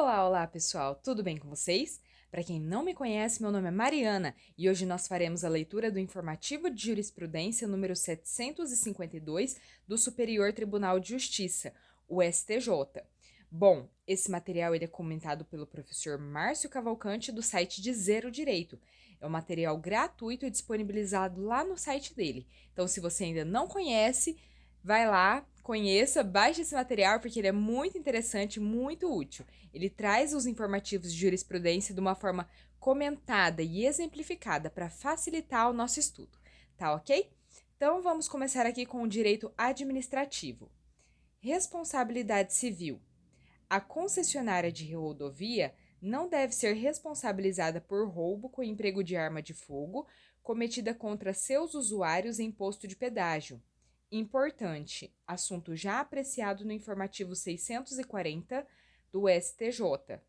Olá, pessoal! Tudo bem com vocês? Para quem não me conhece, meu nome é Mariana e hoje nós faremos a leitura do Informativo de Jurisprudência número 752 do Superior Tribunal de Justiça, o STJ. Bom, esse material ele é comentado pelo professor Márcio Cavalcante do site de Zero Direito. É um material gratuito e disponibilizado lá no site dele. Então, se você ainda não conhece, vai lá, conheça, baixe esse material porque ele é muito interessante, muito útil. Ele traz os informativos de jurisprudência de uma forma comentada e exemplificada para facilitar o nosso estudo, tá ok? Então vamos começar aqui com o direito administrativo. Responsabilidade civil. A concessionária de rodovia não deve ser responsabilizada por roubo com emprego de arma de fogo cometida contra seus usuários em posto de pedágio. Importante, assunto já apreciado no informativo 640 do STJ.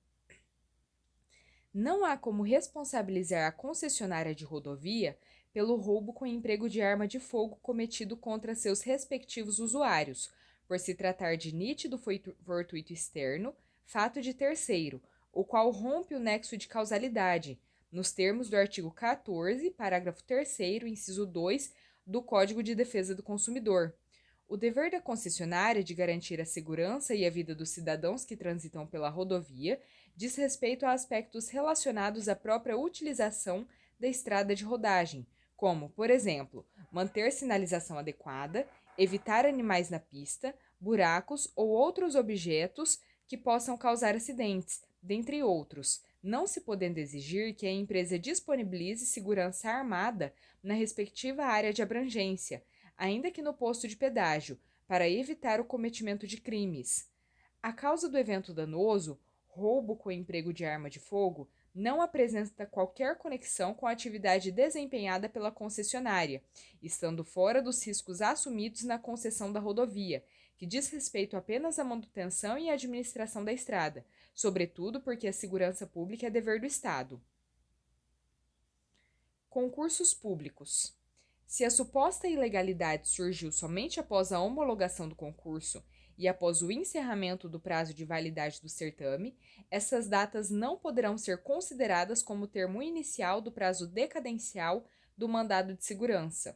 Não há como responsabilizar a concessionária de rodovia pelo roubo com emprego de arma de fogo cometido contra seus respectivos usuários, por se tratar de nítido fortuito externo, fato de terceiro, o qual rompe o nexo de causalidade, nos termos do artigo 14, parágrafo 3º, inciso 2 do Código de Defesa do Consumidor. O dever da concessionária de garantir a segurança e a vida dos cidadãos que transitam pela rodovia diz respeito a aspectos relacionados à própria utilização da estrada de rodagem, como, por exemplo, manter sinalização adequada, evitar animais na pista, buracos ou outros objetos que possam causar acidentes, dentre outros, não se podendo exigir que a empresa disponibilize segurança armada na respectiva área de abrangência, ainda que no posto de pedágio, para evitar o cometimento de crimes. A causa do evento danoso, roubo com emprego de arma de fogo, não apresenta qualquer conexão com a atividade desempenhada pela concessionária, estando fora dos riscos assumidos na concessão da rodovia, que diz respeito apenas à manutenção e administração da estrada, sobretudo porque a segurança pública é dever do Estado. Concursos públicos. Se a suposta ilegalidade surgiu somente após a homologação do concurso e após o encerramento do prazo de validade do certame, essas datas não poderão ser consideradas como termo inicial do prazo decadencial do mandado de segurança.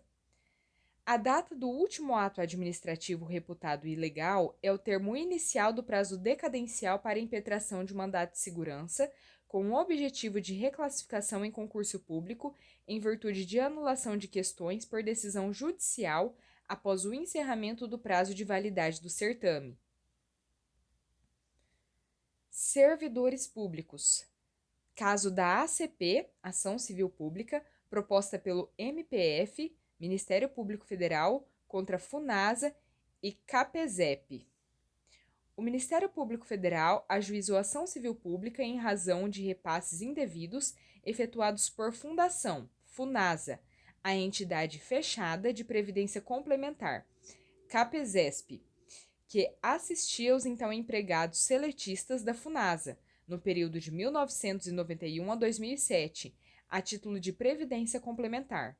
A data do último ato administrativo reputado ilegal é o termo inicial do prazo decadencial para impetração de mandado de segurança, com o objetivo de reclassificação em concurso público em virtude de anulação de questões por decisão judicial após o encerramento do prazo de validade do certame. Servidores públicos. Caso da ACP, Ação Civil Pública, proposta pelo MPF, Ministério Público Federal, contra FUNASA e CAPESEP. O Ministério Público Federal ajuizou ação civil pública em razão de repasses indevidos efetuados por Fundação, FUNASA, a entidade fechada de previdência complementar, CAPESESP, que assistia os então empregados seletistas da FUNASA, no período de 1991 a 2007, a título de previdência complementar.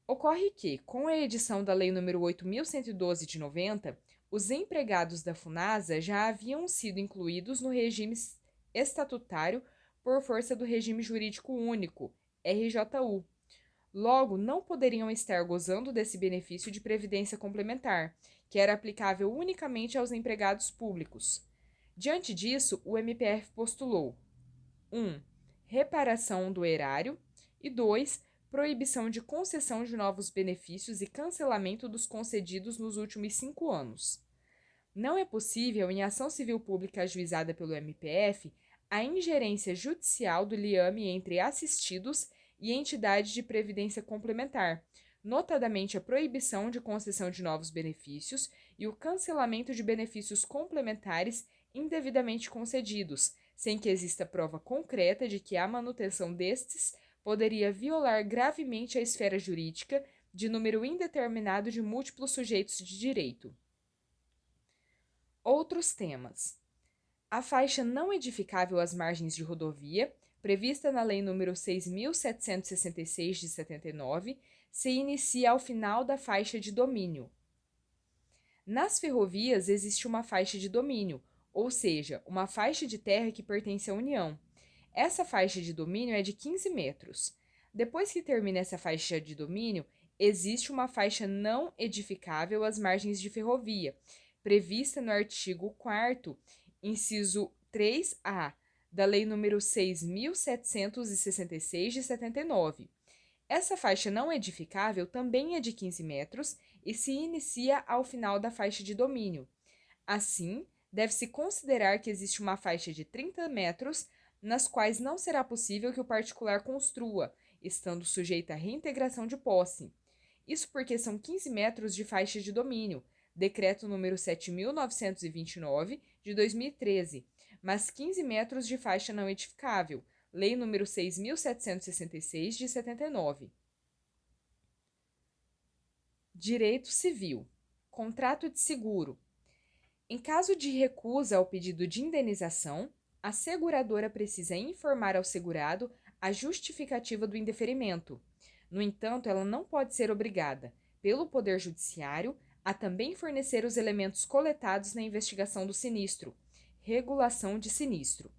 Ocorre que, com a edição da Lei nº 8.112 de 90, os empregados da FUNASA já haviam sido incluídos no regime estatutário por força do Regime Jurídico Único, RJU. Logo, não poderiam estar gozando desse benefício de previdência complementar, que era aplicável unicamente aos empregados públicos. Diante disso, o MPF postulou 1. Reparação do erário e 2. Proibição de concessão de novos benefícios e cancelamento dos concedidos nos últimos 5 anos. Não é possível, em ação civil pública ajuizada pelo MPF, a ingerência judicial do liame entre assistidos e entidade de previdência complementar, notadamente a proibição de concessão de novos benefícios e o cancelamento de benefícios complementares indevidamente concedidos, sem que exista prova concreta de que a manutenção destes poderia violar gravemente a esfera jurídica de número indeterminado de múltiplos sujeitos de direito. Outros temas. A faixa não edificável às margens de rodovia, prevista na Lei nº 6.766 de 79, se inicia ao final da faixa de domínio. Nas ferrovias existe uma faixa de domínio, ou seja, uma faixa de terra que pertence à União. Essa faixa de domínio é de 15 metros. Depois que termina essa faixa de domínio, existe uma faixa não edificável às margens de ferrovia, prevista no artigo 4º, inciso 3A, da Lei nº 6.766, de 79. Essa faixa não edificável também é de 15 metros e se inicia ao final da faixa de domínio. Assim, deve-se considerar que existe uma faixa de 30 metros nas quais não será possível que o particular construa, estando sujeita à reintegração de posse. Isso porque são 15 metros de faixa de domínio, Decreto número 7.929, de 2013, mas 15 metros de faixa não edificável, Lei número 6.766, de 79. Direito Civil. Contrato de seguro. Em caso de recusa ao pedido de indenização, a seguradora precisa informar ao segurado a justificativa do indeferimento. No entanto, ela não pode ser obrigada, pelo Poder Judiciário, a também fornecer os elementos coletados na investigação do sinistro. Regulação de sinistro.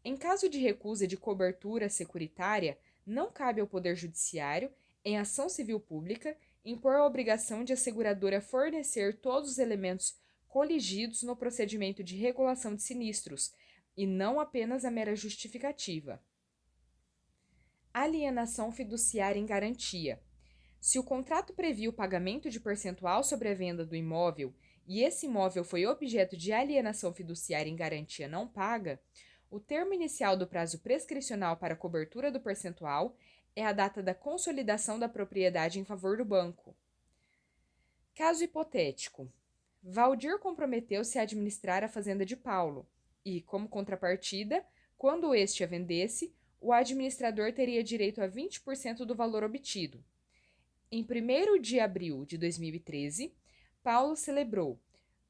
Em caso de recusa de cobertura securitária, não cabe ao Poder Judiciário, em ação civil pública, impor a obrigação de a seguradora fornecer todos os elementos coligidos no procedimento de regulação de sinistros, e não apenas a mera justificativa. Alienação fiduciária em garantia. Se o contrato previa o pagamento de percentual sobre a venda do imóvel e esse imóvel foi objeto de alienação fiduciária em garantia não paga, o termo inicial do prazo prescricional para a cobertura do percentual é a data da consolidação da propriedade em favor do banco. Caso hipotético. Valdir comprometeu-se a administrar a fazenda de Paulo e, como contrapartida, quando este a vendesse, o administrador teria direito a 20% do valor obtido. Em 1º de abril de 2013, Paulo celebrou,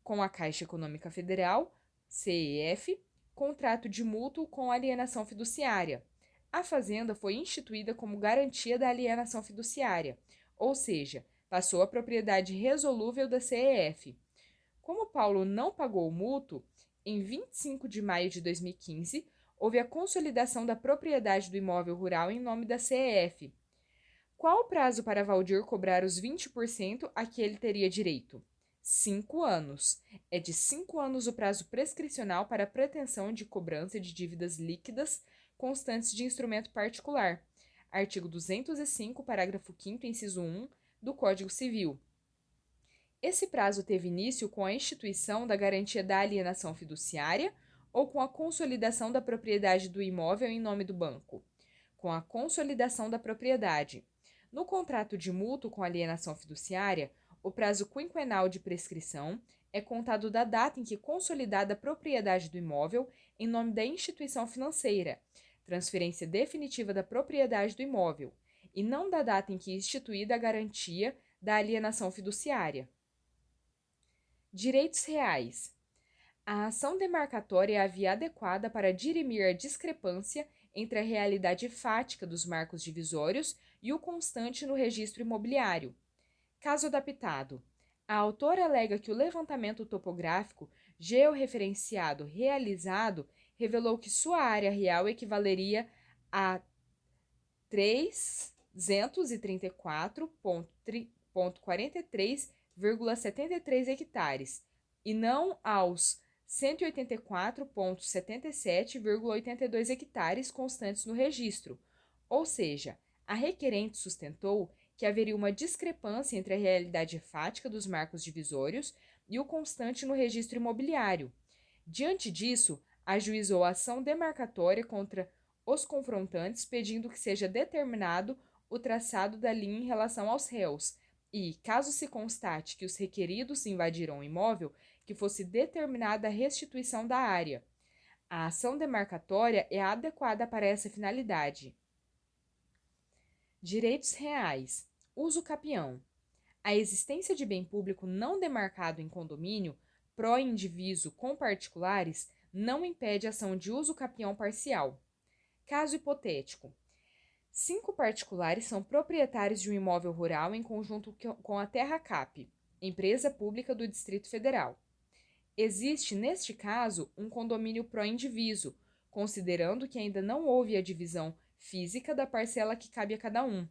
com a Caixa Econômica Federal, CEF, contrato de mútuo com alienação fiduciária. A fazenda foi instituída como garantia da alienação fiduciária, ou seja, passou à propriedade resolúvel da CEF. Como Paulo não pagou o mútuo, em 25 de maio de 2015, houve a consolidação da propriedade do imóvel rural em nome da CEF. Qual o prazo para Valdir cobrar os 20% a que ele teria direito? 5 anos. É de 5 anos o prazo prescricional para a pretensão de cobrança de dívidas líquidas constantes de instrumento particular. Artigo 205, parágrafo 5º, inciso 1 do Código Civil. Esse prazo teve início com a instituição da garantia da alienação fiduciária ou com a consolidação da propriedade do imóvel em nome do banco? Com a consolidação da propriedade. No contrato de mútuo com alienação fiduciária, o prazo quinquenal de prescrição é contado da data em que consolidada a propriedade do imóvel em nome da instituição financeira, transferência definitiva da propriedade do imóvel, e não da data em que instituída a garantia da alienação fiduciária. Direitos reais. A ação demarcatória é a via adequada para dirimir a discrepância entre a realidade fática dos marcos divisórios e o constante no registro imobiliário. Caso adaptado. A autora alega que o levantamento topográfico georreferenciado realizado revelou que sua área real equivaleria a 334,43,73 hectares, e não aos 184,77,82 hectares constantes no registro, ou seja, a requerente sustentou que haveria uma discrepância entre a realidade fática dos marcos divisórios e o constante no registro imobiliário. Diante disso, ajuizou a ação demarcatória contra os confrontantes, pedindo que seja determinado o traçado da linha em relação aos réus e, caso se constate que os requeridos invadiram o imóvel, que fosse determinada a restituição da área. A ação demarcatória é adequada para essa finalidade. Direitos reais. Uso capião. A existência de bem público não demarcado em condomínio, pró-indiviso com particulares, não impede ação de uso capião parcial. Caso hipotético. 5 particulares são proprietários de um imóvel rural em conjunto com a Terra Cap, empresa pública do Distrito Federal. Existe, neste caso, um condomínio pró-indiviso, considerando que ainda não houve a divisão física da parcela que cabe a cada um.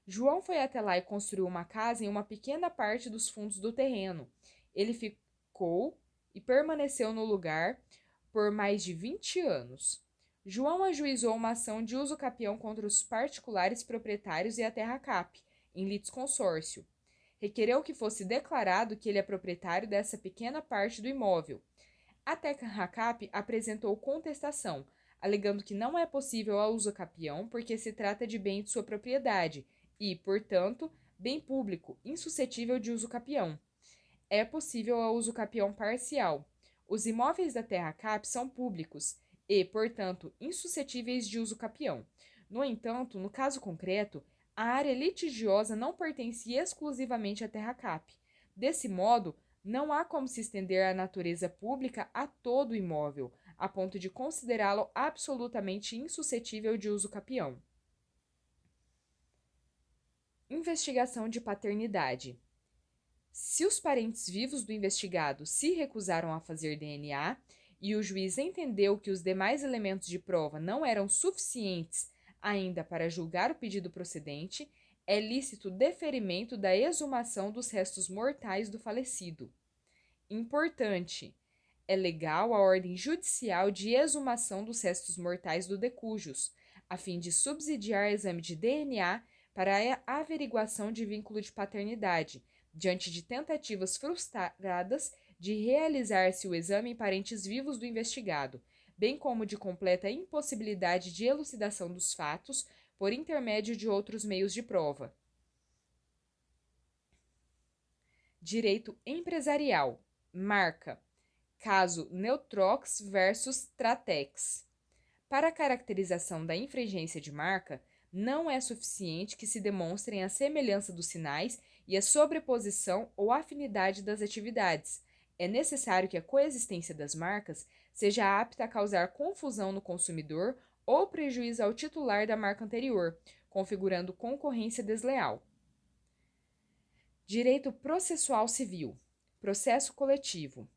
João foi até lá e construiu uma casa em uma pequena parte dos fundos do terreno. Ele ficou e permaneceu no lugar por mais de 20 anos. João ajuizou uma ação de uso capião contra os particulares proprietários e a terra cap, em litisconsórcio. Requereu que fosse declarado que ele é proprietário dessa pequena parte do imóvel. A terra cap apresentou contestação, alegando que não é possível a uso capião porque se trata de bem de sua propriedade e, portanto, bem público, insuscetível de uso capião. É possível a uso capião parcial. Os imóveis da terra cap são públicos e, portanto, insuscetíveis de uso capião. No entanto, no caso concreto, a área litigiosa não pertence exclusivamente à terra cap. Desse modo, não há como se estender a natureza pública a todo o imóvel, a ponto de considerá-lo absolutamente insuscetível de uso capião. Investigação de paternidade. Se os parentes vivos do investigado se recusaram a fazer DNA e o juiz entendeu que os demais elementos de prova não eram suficientes ainda para julgar o pedido procedente, é lícito deferimento da exumação dos restos mortais do falecido. Importante: é legal a ordem judicial de exumação dos restos mortais do decujus, a fim de subsidiar exame de DNA para a averiguação de vínculo de paternidade, diante de tentativas frustradas de realizar-se o exame em parentes vivos do investigado, bem como de completa impossibilidade de elucidação dos fatos por intermédio de outros meios de prova. Direito empresarial. Marca. Caso Neutrox versus Tratex. Para a caracterização da infringência de marca, não é suficiente que se demonstrem a semelhança dos sinais e a sobreposição ou afinidade das atividades. É necessário que a coexistência das marcas seja apta a causar confusão no consumidor ou prejuízo ao titular da marca anterior, configurando concorrência desleal. Direito processual civil. Processo coletivo.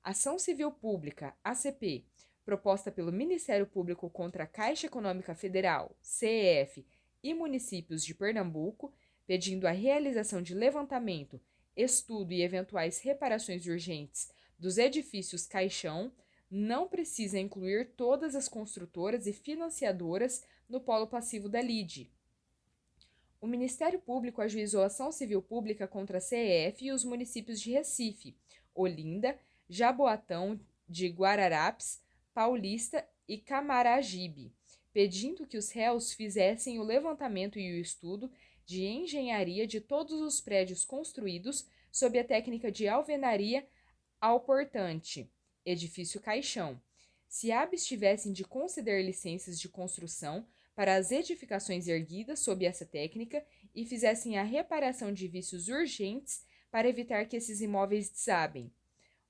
Ação civil pública, ACP, proposta pelo Ministério Público contra a Caixa Econômica Federal, CEF, e municípios de Pernambuco, pedindo a realização de levantamento, estudo e eventuais reparações urgentes dos edifícios Caixão, não precisa incluir todas as construtoras e financiadoras no polo passivo da LIDE. O Ministério Público ajuizou ação civil pública contra a CEF e os municípios de Recife, Olinda, Jaboatão de Guararapes, Paulista e Camaragibe, pedindo que os réus fizessem o levantamento e o estudo de engenharia de todos os prédios construídos sob a técnica de alvenaria ao portante, edifício Caixão, se abstivessem de conceder licenças de construção para as edificações erguidas sob essa técnica e fizessem a reparação de vícios urgentes para evitar que esses imóveis desabem.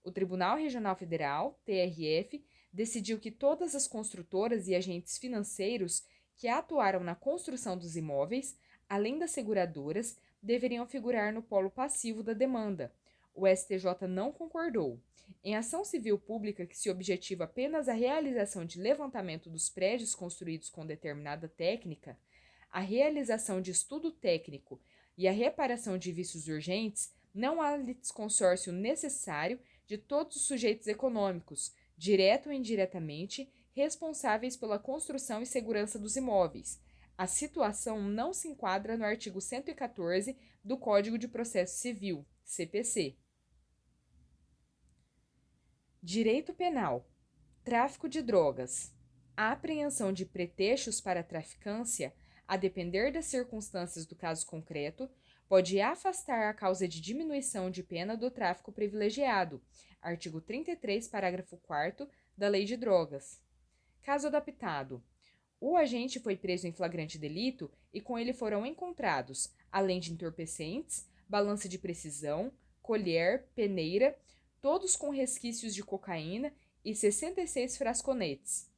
O Tribunal Regional Federal, TRF, decidiu que todas as construtoras e agentes financeiros que atuaram na construção dos imóveis, além das seguradoras, deveriam figurar no polo passivo da demanda. O STJ não concordou. Em ação civil pública que se objetiva apenas a realização de levantamento dos prédios construídos com determinada técnica, a realização de estudo técnico e a reparação de vícios urgentes, não há litisconsórcio necessário de todos os sujeitos econômicos, direto ou indiretamente, responsáveis pela construção e segurança dos imóveis. A situação não se enquadra no artigo 114 do Código de Processo Civil, CPC. Direito penal. Tráfico de drogas. A apreensão de pretextos para traficância, a depender das circunstâncias do caso concreto, pode afastar a causa de diminuição de pena do tráfico privilegiado, artigo 33, parágrafo 4º da Lei de Drogas. Caso adaptado. O agente foi preso em flagrante delito e com ele foram encontrados, além de entorpecentes, balança de precisão, colher, peneira, todos com resquícios de cocaína e 66 frasconetes.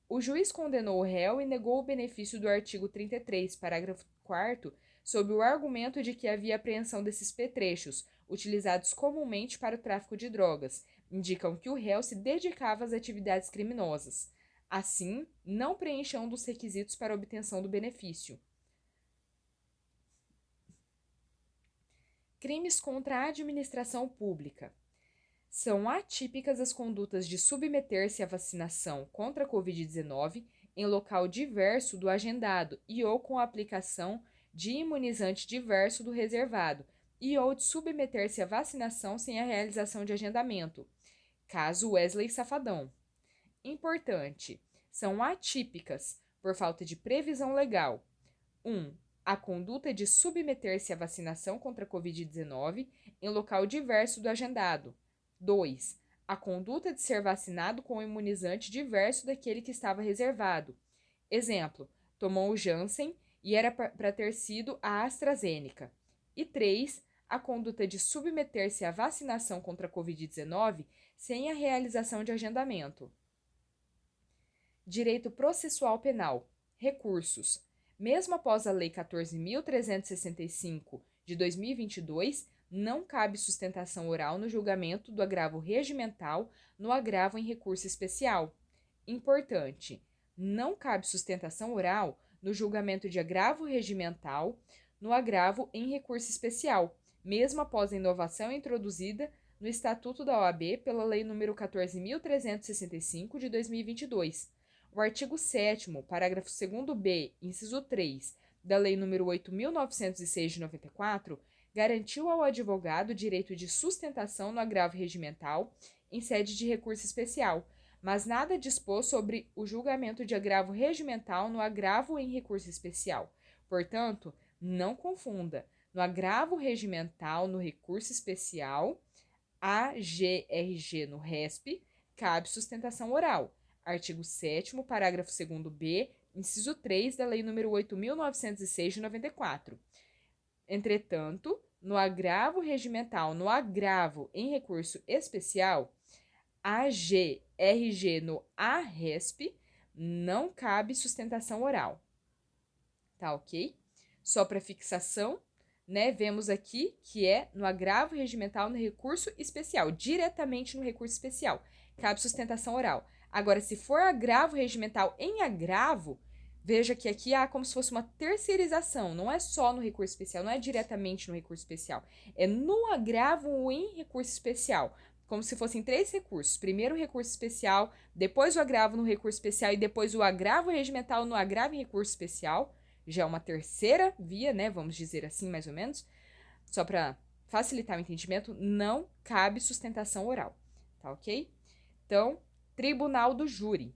O juiz condenou o réu e negou o benefício do artigo 33, parágrafo 4º, sob o argumento de que havia apreensão desses petrechos, utilizados comumente para o tráfico de drogas, indicam que o réu se dedicava às atividades criminosas. Assim, não preencham um dos requisitos para a obtenção do benefício. Crimes contra a administração pública. São atípicas as condutas de submeter-se à vacinação contra a Covid-19 em local diverso do agendado e ou com a aplicação de imunizante diverso do reservado e ou de submeter-se à vacinação sem a realização de agendamento. Caso Wesley Safadão. Importante. São atípicas por falta de previsão legal. 1. A conduta de submeter-se à vacinação contra a Covid-19 em local diverso do agendado. 2. A conduta de ser vacinado com um imunizante diverso daquele que estava reservado. Exemplo, tomou o Janssen e era para ter sido a AstraZeneca. E 3. A conduta de submeter-se à vacinação contra a Covid-19 sem a realização de agendamento. Direito processual penal. Recursos. Mesmo após a Lei 14.365 de 2022, não cabe sustentação oral no julgamento do agravo regimental no agravo em recurso especial. Importante, não cabe sustentação oral no julgamento de agravo regimental no agravo em recurso especial, mesmo após a inovação introduzida no Estatuto da OAB pela Lei nº 14.365 de 2022. O artigo 7º, parágrafo 2º-b, inciso 3, da Lei nº 8.906 de 94, garantiu ao advogado o direito de sustentação no agravo regimental em sede de recurso especial, mas nada dispôs sobre o julgamento de agravo regimental no agravo em recurso especial. Portanto, não confunda. No agravo regimental no recurso especial, AGRG no RESP, cabe sustentação oral. Artigo 7º, parágrafo 2º-b, inciso 3 da Lei nº 8.906 de 94. Entretanto, no agravo regimental, no agravo em recurso especial, AGRG no ARESP, não cabe sustentação oral. Tá ok? Só para fixação, né? Vemos aqui que é no agravo regimental no recurso especial, diretamente no recurso especial, cabe sustentação oral. Agora, se for agravo regimental em agravo, veja que aqui há como se fosse uma terceirização, não é só no recurso especial, não é diretamente no recurso especial, é no agravo em recurso especial, como se fossem 3 recursos. Primeiro o recurso especial, depois o agravo no recurso especial e depois o agravo regimental no agravo em recurso especial. Já é uma terceira via, né? Vamos dizer assim, mais ou menos. Só para facilitar o entendimento, não cabe sustentação oral, tá ok? Então, tribunal do júri.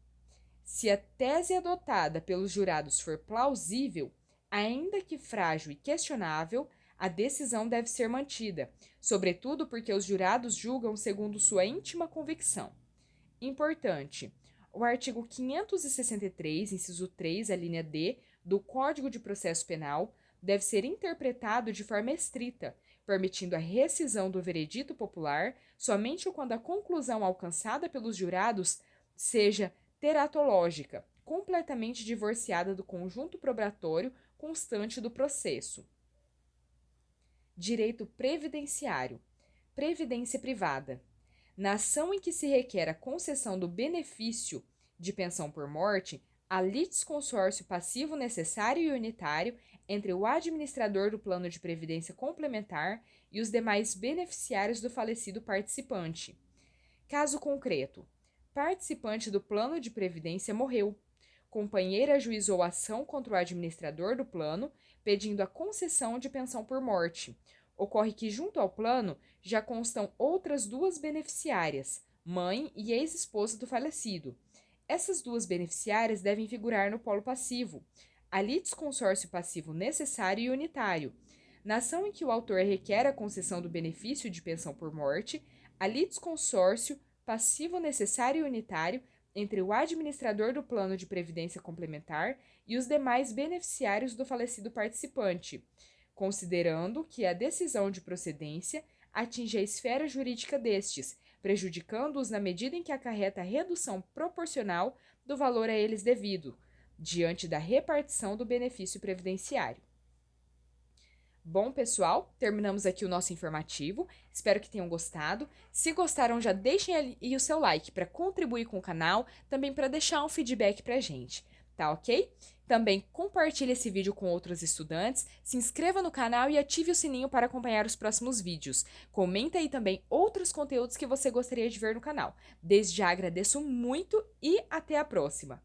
Se a tese adotada pelos jurados for plausível, ainda que frágil e questionável, a decisão deve ser mantida, sobretudo porque os jurados julgam segundo sua íntima convicção. Importante: o artigo 563, inciso 3, a linha D, do Código de Processo Penal deve ser interpretado de forma estrita, permitindo a rescisão do veredito popular somente quando a conclusão alcançada pelos jurados seja teratológica, completamente divorciada do conjunto probatório constante do processo. Direito previdenciário. Previdência privada. Na ação em que se requer a concessão do benefício de pensão por morte, há litisconsórcio passivo necessário e unitário entre o administrador do plano de previdência complementar e os demais beneficiários do falecido participante. Caso concreto: participante do plano de previdência morreu. Companheira ajuizou ação contra o administrador do plano, pedindo a concessão de pensão por morte. Ocorre que, junto ao plano, já constam outras 2 beneficiárias, mãe e ex-esposa do falecido. Essas 2 beneficiárias devem figurar no polo passivo. Há litisconsórcio passivo necessário e unitário. Na ação em que o autor requer a concessão do benefício de pensão por morte, há litisconsórcio passivo necessário e unitário entre o administrador do plano de previdência complementar e os demais beneficiários do falecido participante, considerando que a decisão de procedência atinge a esfera jurídica destes, prejudicando-os na medida em que acarreta a redução proporcional do valor a eles devido, diante da repartição do benefício previdenciário. Bom, pessoal, terminamos aqui o nosso informativo. Espero que tenham gostado. Se gostaram, já deixem aí o seu like para contribuir com o canal, também para deixar um feedback pra gente, tá ok? Também compartilhe esse vídeo com outros estudantes, se inscreva no canal e ative o sininho para acompanhar os próximos vídeos. Comenta aí também outros conteúdos que você gostaria de ver no canal. Desde já agradeço muito e até a próxima!